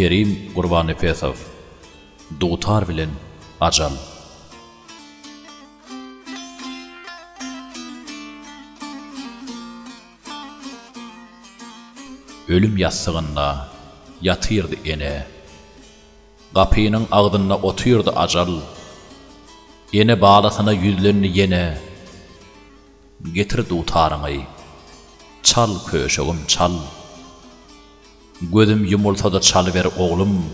Kerim Qurban Efesov. Dutar bilen ajal. Ölüm yastığında yatırdı ene. Kapıyının ağzına oturdu ajal. Ene bağlasana yüzlerini yene. Getir dutarını. Çal köşegim çal. Gözüm yumulsa da çalıver oğlum.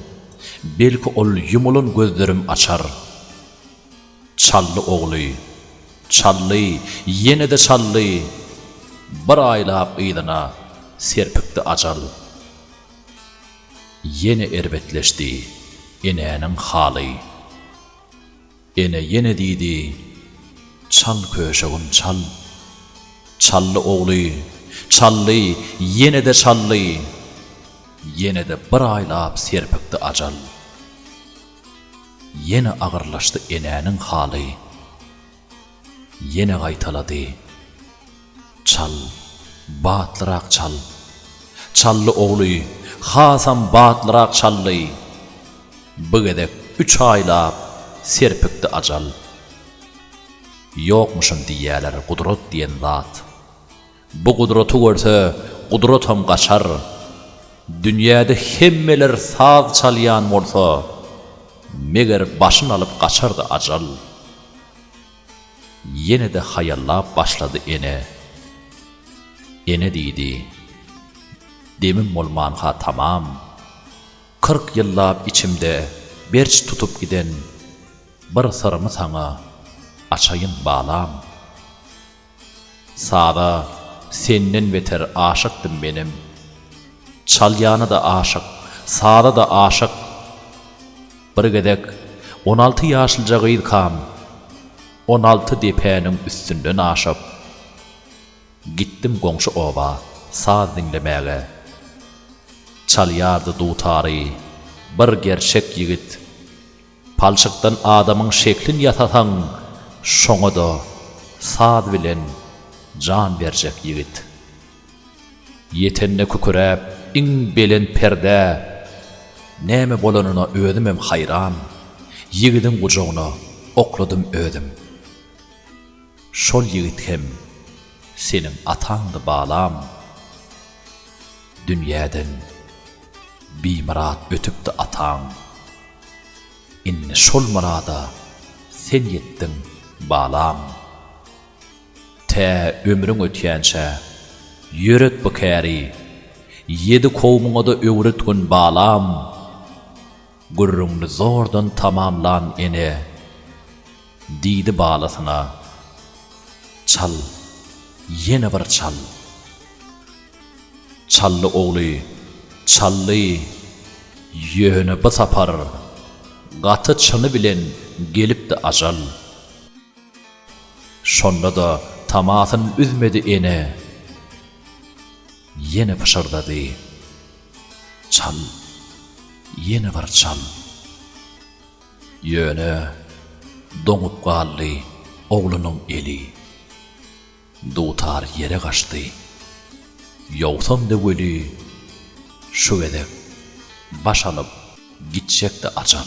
Belki ol yumulun gözlerim açar. Çallı oğlu, çallı, yine de çallı. Bir aylap ıydına serpikti acal. Yine erbetleşti enenin halı. Ene yine dedi, çal köşegim çal. Çallı oğlu, çallı, yine de çallı. Yine de bir aylap serpikti acal. Yine ağırlaştı enenin halı. Yine gaytaladı. Çal, batlırak çal. Çallı oğlu, Hasan batlırak çallı. Bu gedek 3 aylap serpikti acal. Yokmuşum diyeler kudret diyen zat. Bu kudreti görse kudretim kaçar. Dünyada hemmeler saz çalyan olsa, meğer başın alıp kaçardı acal. Yine de hayallap başladı ene. Ene deydi, demim olmanha tamam. 40 yıllap içimde berç tutup giden bir sırrımı sana açayım bağlam. Sağda senden beter aşıktım benim. Çalyanı da aşık, sağda da aşık. Bir gedek 16 yaşılca gıydkam, 16 depenin üstünden aşıp. Gittim gongşu oba, saz dinlemeye. Çalyardı dutarı, bir gerçek yigit. Palçıktan adamın şeklin yatatan, şoňa da saz bilen can verecek yigit. Yetenne kükürep, in belen perde, näme bolanına ödüm hem hayran. Yigidin kucağına okladım ödüm. Şol yigit hem senin atandı bağlam. Dünyadan bir murat ötüpdi atan. İnne şol murada sen yettin bağlam. Te ömrün ötýänçe yöret bu käri. 7 kowmuňa da öwretgün bağlam. Gurrunly zordan tamamlan ene. Diýdi bağlasyna. Çal, yine bir çal. Çallı oğlu, çallı, yöne bu sapar. Gatı çını bilen gelipdi acal. Şonda da tamasın üzmedi ene. Yine pışırdadı. Çal, yine var çal. Yöne doňup galdy oğlunun eli. Dutar yere kaçtı. Yowsam da weli şu gedek baş alıp gitjekdi acal.